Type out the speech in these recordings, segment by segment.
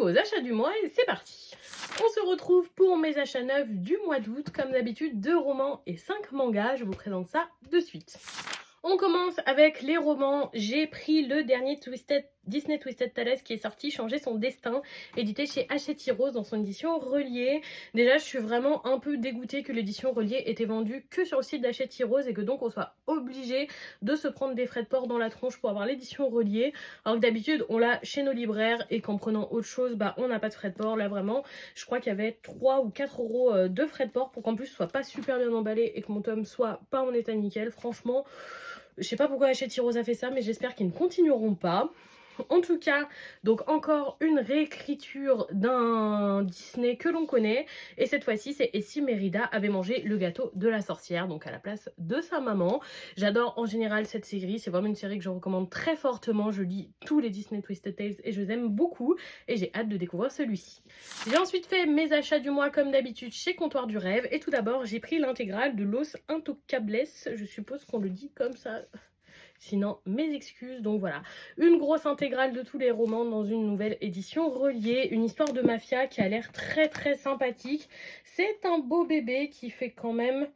aux achats du mois et c'est parti. On se retrouve pour mes achats neufs du mois d'août, comme d'habitude 2 romans et 5 mangas, je vous présente ça de suite. On commence avec les romans. J'ai pris le dernier Disney Twisted Tales qui est sorti, Changer son destin, édité chez Hachette Heroes dans son édition reliée. Déjà, je suis vraiment un peu dégoûtée que l'édition reliée était vendue que sur le site d'Hachette Heroes et que donc on soit obligé de se prendre des frais de port dans la tronche pour avoir l'édition reliée. Alors que d'habitude, on l'a chez nos libraires et qu'en prenant autre chose, bah on n'a pas de frais de port. Là, vraiment, je crois qu'il y avait 3 ou 4 euros de frais de port pour qu'en plus ce soit pas super bien emballé et que mon tome soit pas en état nickel. Franchement, je sais pas pourquoi Hachette Heroes a fait ça, mais j'espère qu'ils ne continueront pas. En tout cas, donc encore une réécriture d'un Disney que l'on connaît. Et cette fois-ci, c'est Et si Mérida avait mangé le gâteau de la sorcière, donc à la place de sa maman. J'adore en général cette série, c'est vraiment une série que je recommande très fortement. Je lis tous les Disney Twisted Tales et je les aime beaucoup. Et j'ai hâte de découvrir celui-ci. J'ai ensuite fait mes achats du mois comme d'habitude chez Comptoir du Rêve. Et tout d'abord, j'ai pris l'intégrale de Los Intocables. Je suppose qu'on le dit comme ça. Sinon, mes excuses. Donc voilà, une grosse intégrale de tous les romans dans une nouvelle édition reliée. Une histoire de mafia qui a l'air très très sympathique. C'est un beau bébé qui fait quand même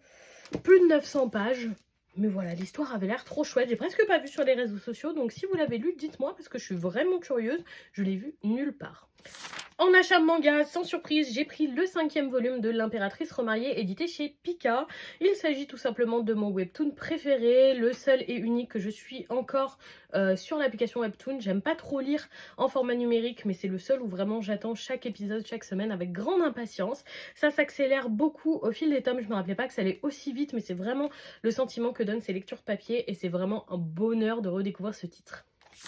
plus de 900 pages. Mais voilà, l'histoire avait l'air trop chouette. J'ai presque pas vu sur les réseaux sociaux. Donc si vous l'avez lu, dites-moi parce que je suis vraiment curieuse. Je l'ai vu nulle part. En achat manga, sans surprise, j'ai pris le 5e volume de L'Impératrice remariée, édité chez Pika. Il s'agit tout simplement de mon webtoon préféré, le seul et unique que je suis encore sur l'application Webtoon. J'aime pas trop lire en format numérique, mais c'est le seul où vraiment j'attends chaque épisode, chaque semaine avec grande impatience. Ça s'accélère beaucoup au fil des tomes, je me rappelais pas que ça allait aussi vite, mais c'est vraiment le sentiment que donnent ces lectures papier et c'est vraiment un bonheur de redécouvrir ce titre.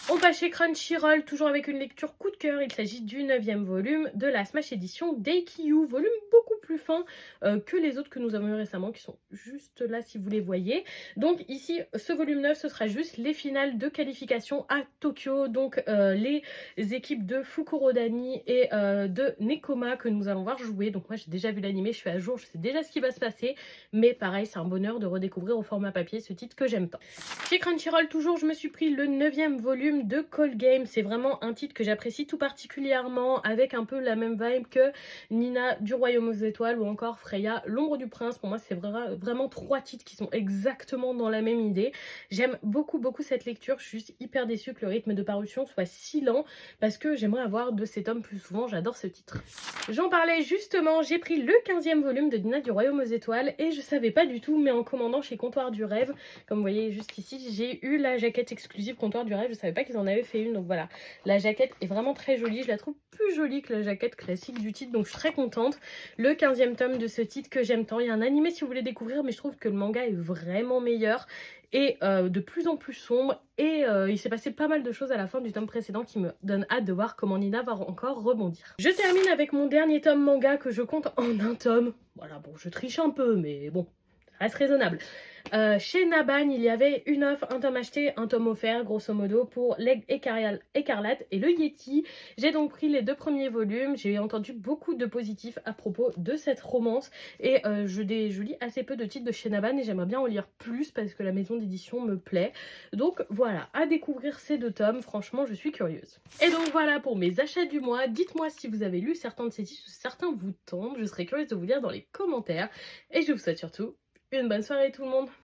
On passe chez Crunchyroll, toujours avec une lecture coup de cœur. Il s'agit du 9e volume de la Smash Edition Daikyu, volume beaucoup plus fin que les autres que nous avons eu récemment, qui sont juste là si vous les voyez. Donc ici, ce volume 9, ce sera juste les finales de qualification à Tokyo, donc les équipes de Fukurodani et de Nekoma que nous allons voir jouer. Donc moi j'ai déjà vu l'animé, je suis à jour, je sais déjà ce qui va se passer, mais pareil, c'est un bonheur de redécouvrir au format papier ce titre que j'aime tant. Chez Crunchyroll, toujours, je me suis pris le 9e volume de Call Game. C'est vraiment un titre que j'apprécie tout particulièrement, avec un peu la même vibe que Nina du Royaume aux Étoiles ou encore Freya l'Ombre du Prince. Pour moi, c'est vraiment 3 titres qui sont exactement dans la même idée. J'aime beaucoup cette lecture. Je suis juste hyper déçue que le rythme de parution soit si lent parce que j'aimerais avoir de ces tomes plus souvent. J'adore ce titre. J'en parlais justement, j'ai pris le 15e volume de Nina du Royaume aux Étoiles et je savais pas du tout, mais en commandant chez Comptoir du Rêve, comme vous voyez juste ici, j'ai eu la jaquette exclusive Comptoir du Rêve. Je savais pas qu'ils en avaient fait une, donc voilà. La jaquette est vraiment très jolie, je la trouve plus jolie que la jaquette classique du titre, donc je suis très contente. Le 15e tome de ce titre que j'aime tant. Il y a un animé si vous voulez découvrir, mais je trouve que le manga est vraiment meilleur et de plus en plus sombre. Et il s'est passé pas mal de choses à la fin du tome précédent qui me donne hâte de voir comment Nina va encore rebondir. Je termine avec mon dernier tome manga que je compte en un tome. Voilà, bon, je triche un peu, mais bon, ça reste raisonnable. Chez Naban, il y avait une offre, un tome acheté, un tome offert, grosso modo, pour l'Aigle Écarlate et le Yeti. J'ai donc pris les 2 premiers volumes. J'ai entendu beaucoup de positifs à propos de cette romance. Et je lis assez peu de titres de chez Naban et j'aimerais bien en lire plus parce que la maison d'édition me plaît. Donc voilà, à découvrir ces 2 tomes. Franchement, je suis curieuse. Et donc voilà pour mes achats du mois. Dites-moi si vous avez lu certains de ces titres ou certains vous tentent. Je serais curieuse de vous lire dans les commentaires. Et je vous souhaite surtout une bonne soirée tout le monde.